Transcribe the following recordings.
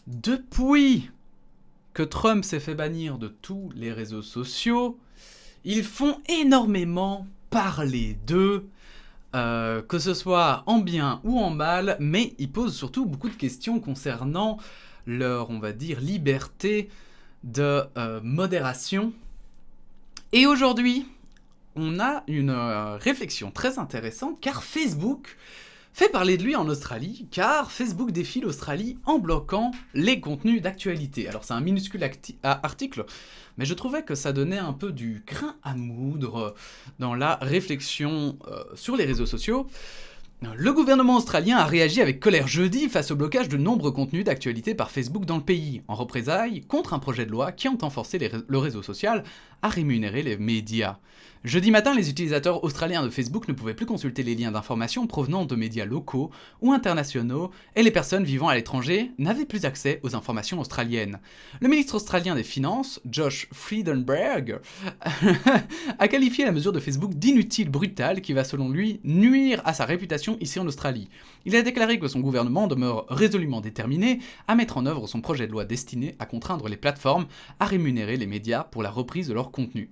Depuis que Trump s'est fait bannir de tous les réseaux sociaux, ils font énormément parler d'eux, que ce soit en bien ou en mal, mais ils posent surtout beaucoup de questions concernant leur, on va dire, liberté de modération. Et aujourd'hui, on a une réflexion très intéressante, car Facebook fait parler de lui en Australie, car Facebook défie l'Australie en bloquant les contenus d'actualité. Alors c'est un minuscule article, mais je trouvais que ça donnait un peu du grain à moudre dans la réflexion sur les réseaux sociaux. Le gouvernement australien a réagi avec colère jeudi face au blocage de nombreux contenus d'actualité par Facebook dans le pays, en représailles contre un projet de loi qui entend forcer le réseau social à rémunérer les médias. Jeudi matin, les utilisateurs australiens de Facebook ne pouvaient plus consulter les liens d'information provenant de médias locaux ou internationaux, et les personnes vivant à l'étranger n'avaient plus accès aux informations australiennes. Le ministre australien des Finances, Josh Frydenberg, a qualifié la mesure de Facebook d'inutile, brutale, qui va selon lui nuire à sa réputation ici en Australie. Il a déclaré que son gouvernement demeure résolument déterminé à mettre en œuvre son projet de loi destiné à contraindre les plateformes à rémunérer les médias pour la reprise de leur contenu.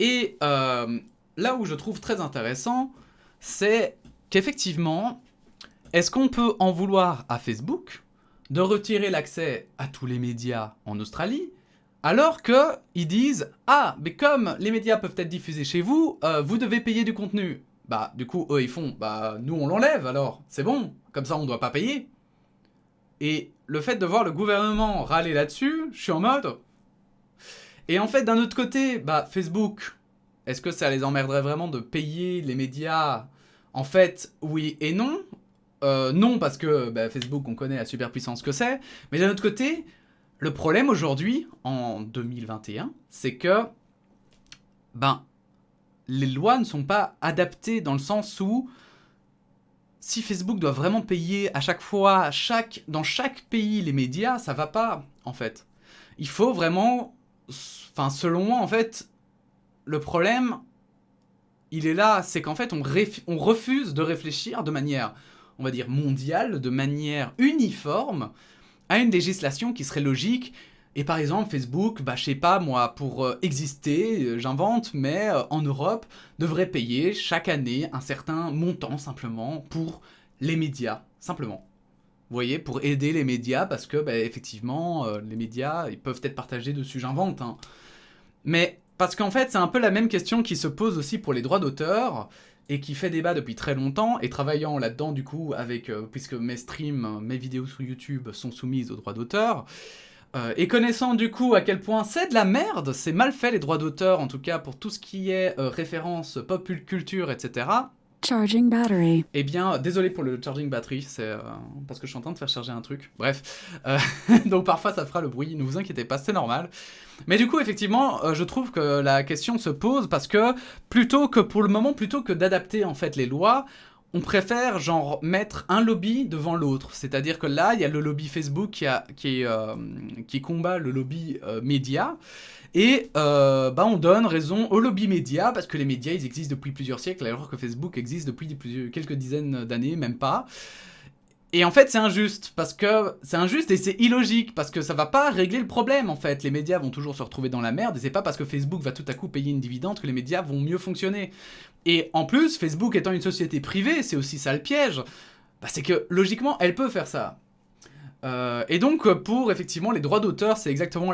Et là où je trouve très intéressant, c'est qu'effectivement, est-ce qu'on peut en vouloir à Facebook de retirer l'accès à tous les médias en Australie, alors qu'ils disent « Ah, mais comme les médias peuvent être diffusés chez vous, vous devez payer du contenu. » Bah, du coup, eux, ils font « Bah, nous, on l'enlève, alors, c'est bon, comme ça, on doit pas payer. » Et le fait de voir le gouvernement râler là-dessus, je suis en mode... Et en fait, d'un autre côté, bah, Facebook, est-ce que ça les emmerderait vraiment de payer les médias? En fait, oui et non. Non, parce que bah, Facebook, on connaît la superpuissance que c'est. Mais d'un autre côté, le problème aujourd'hui, en 2021, c'est que ben, les lois ne sont pas adaptées dans le sens où si Facebook doit vraiment payer à chaque fois, dans chaque pays, les médias, ça va pas, en fait. Il faut vraiment... Enfin, selon moi, en fait, le problème, il est là, c'est qu'en fait, on refuse de réfléchir de manière, on va dire, mondiale, de manière uniforme, à une législation qui serait logique. Et par exemple, Facebook, bah, je sais pas, moi, pour exister, j'invente, mais en Europe, devrait payer chaque année un certain montant, simplement, pour les médias, simplement. Vous voyez, pour aider les médias, parce que, bah, effectivement, les médias, ils peuvent être partagés dessus, j'invente, hein. Mais parce qu'en fait, c'est un peu la même question qui se pose aussi pour les droits d'auteur, et qui fait débat depuis très longtemps, et travaillant là-dedans, du coup, avec, puisque mes streams, mes vidéos sur YouTube sont soumises aux droits d'auteur, et connaissant du coup à quel point c'est de la merde, c'est mal fait les droits d'auteur, en tout cas pour tout ce qui est référence pop culture, etc., Charging battery. eh bien, désolé pour le charging battery, c'est parce que je suis en train de faire charger un truc. Bref, donc parfois ça fera le bruit, ne vous inquiétez pas, c'est normal. Mais du coup, effectivement, je trouve que la question se pose parce que pour le moment, plutôt que d'adapter en fait les lois, on préfère genre mettre un lobby devant l'autre. C'est-à-dire que là, il y a le lobby Facebook qui combat le lobby média. Et bah on donne raison au lobby média, parce que les médias, ils existent depuis plusieurs siècles, alors que Facebook existe depuis quelques dizaines d'années, même pas. Et en fait, c'est injuste, parce que c'est injuste et c'est illogique, parce que ça va pas régler le problème, en fait. Les médias vont toujours se retrouver dans la merde, et c'est pas parce que Facebook va tout à coup payer une dividende que les médias vont mieux fonctionner. Et en plus, Facebook étant une société privée, c'est aussi ça le piège, bah, c'est que, logiquement, elle peut faire ça. Et donc pour effectivement les droits d'auteur, c'est exactement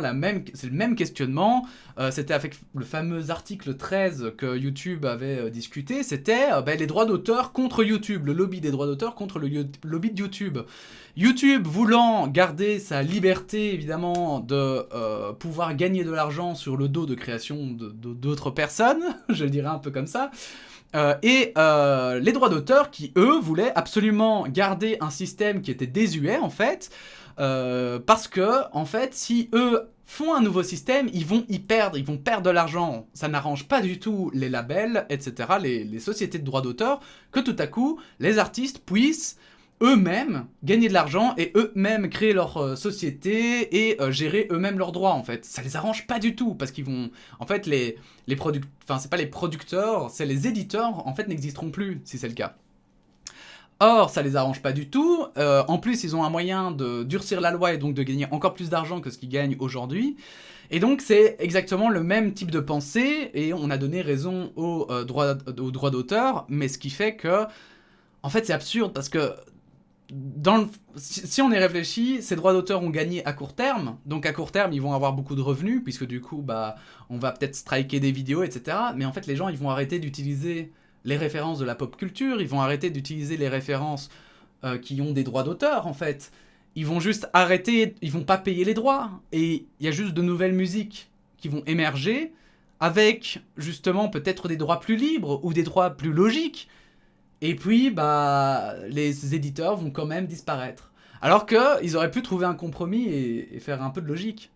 c'est le même questionnement. C'était avec le fameux article 13 que YouTube avait discuté. C'était les droits d'auteur contre YouTube, le lobby des droits d'auteur contre le lobby de YouTube. YouTube voulant garder sa liberté évidemment de pouvoir gagner de l'argent sur le dos de création d'autres personnes, je le dirais un peu comme ça. Et les droits d'auteur qui, eux, voulaient absolument garder un système qui était désuet, en fait, parce que, en fait, si eux font un nouveau système, ils vont perdre de l'argent. Ça n'arrange pas du tout les labels, etc., les sociétés de droits d'auteur, que tout à coup, les artistes puissent eux-mêmes gagner de l'argent et eux-mêmes créer leur société et gérer eux-mêmes leurs droits, en fait. Ça les arrange pas du tout, parce qu'ils vont... En fait, c'est pas les producteurs, c'est les éditeurs, en fait, n'existeront plus, si c'est le cas. Or, ça les arrange pas du tout. En plus, ils ont un moyen de durcir la loi et donc de gagner encore plus d'argent que ce qu'ils gagnent aujourd'hui. Et donc, c'est exactement le même type de pensée, et on a donné raison aux droits d'auteur, mais ce qui fait que, en fait, c'est absurde, parce que si on y réfléchit, ces droits d'auteur ont gagné à court terme, donc à court terme, ils vont avoir beaucoup de revenus, puisque du coup, bah, on va peut-être striker des vidéos, etc. Mais en fait, les gens, ils vont arrêter d'utiliser les références de la pop culture, ils vont arrêter d'utiliser les références qui ont des droits d'auteur, en fait. Ils vont juste arrêter, ils vont pas payer les droits. Et il y a juste de nouvelles musiques qui vont émerger, avec, justement, peut-être des droits plus libres, ou des droits plus logiques. Et puis, bah, les éditeurs vont quand même disparaître. Alors qu'ils auraient pu trouver un compromis et faire un peu de logique.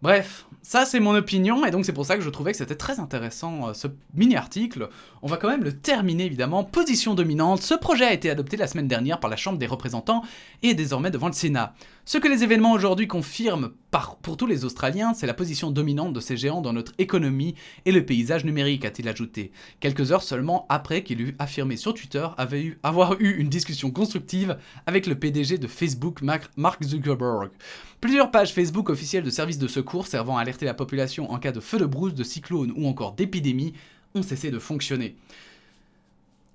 Bref, ça c'est mon opinion, et donc c'est pour ça que je trouvais que c'était très intéressant ce mini-article. On va quand même le terminer évidemment. Position dominante, ce projet a été adopté la semaine dernière par la Chambre des représentants et est désormais devant le Sénat. Ce que les événements aujourd'hui confirment pour tous les Australiens, c'est la position dominante de ces géants dans notre économie et le paysage numérique, a-t-il ajouté. Quelques heures seulement après qu'il eut affirmé sur Twitter avoir eu une discussion constructive avec le PDG de Facebook, Mark Zuckerberg. Plusieurs pages Facebook officielles de services de secours servant à alerter la population en cas de feu de brousse, de cyclone ou encore d'épidémie ont cessé de fonctionner.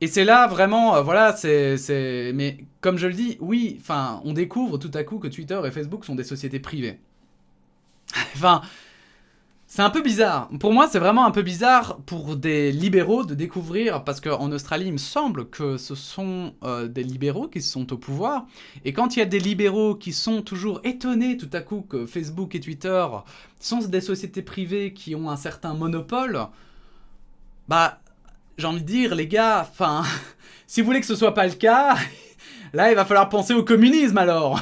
Et c'est là vraiment, voilà, mais comme je le dis, oui, enfin, on découvre tout à coup que Twitter et Facebook sont des sociétés privées. Enfin, c'est un peu bizarre. Pour moi, c'est vraiment un peu bizarre pour des libéraux de découvrir, parce qu'en Australie, il me semble que ce sont des libéraux qui sont au pouvoir. Et quand il y a des libéraux qui sont toujours étonnés tout à coup que Facebook et Twitter sont des sociétés privées qui ont un certain monopole, bah, j'ai envie de dire, les gars, enfin, si vous voulez que ce soit pas le cas, là, il va falloir penser au communisme alors.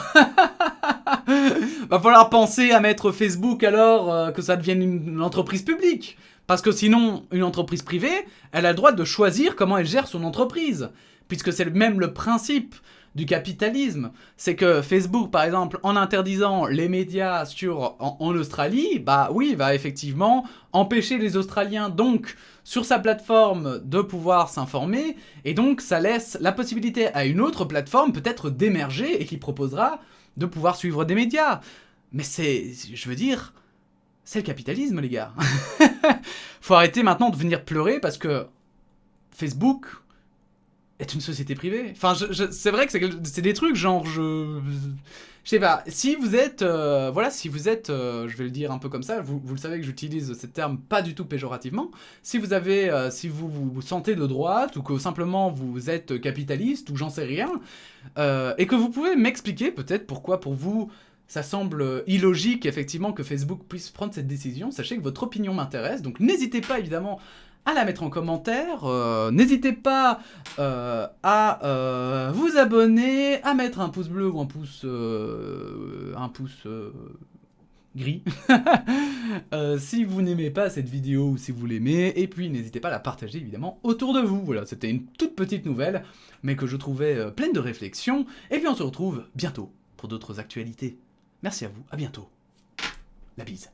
Va falloir penser à mettre Facebook alors que ça devienne une entreprise publique. Parce que sinon, une entreprise privée, elle a le droit de choisir comment elle gère son entreprise. Puisque c'est même le principe du capitalisme. C'est que Facebook, par exemple, en interdisant les médias en Australie, bah oui, va effectivement empêcher les Australiens, donc, sur sa plateforme, de pouvoir s'informer. Et donc, ça laisse la possibilité à une autre plateforme, peut-être, d'émerger et qui proposera de pouvoir suivre des médias. Mais je veux dire, c'est le capitalisme, les gars. Faut arrêter maintenant de venir pleurer parce que Facebook est une société privée. Enfin, c'est vrai que c'est des trucs genre, je sais pas, si vous êtes, voilà, si vous êtes, je vais le dire un peu comme ça, vous le savez que j'utilise ce terme pas du tout péjorativement, si vous avez, si vous vous sentez de droite, ou que simplement vous êtes capitaliste, ou j'en sais rien, et que vous pouvez m'expliquer peut-être pourquoi pour vous, ça semble illogique effectivement que Facebook puisse prendre cette décision, sachez que votre opinion m'intéresse, donc n'hésitez pas évidemment à la mettre en commentaire, n'hésitez pas à vous abonner, à mettre un pouce bleu ou un pouce gris si vous n'aimez pas cette vidéo ou si vous l'aimez, et puis n'hésitez pas à la partager évidemment autour de vous. Voilà, c'était une toute petite nouvelle, mais que je trouvais pleine de réflexion, et puis on se retrouve bientôt pour d'autres actualités. Merci à vous, à bientôt. La bise.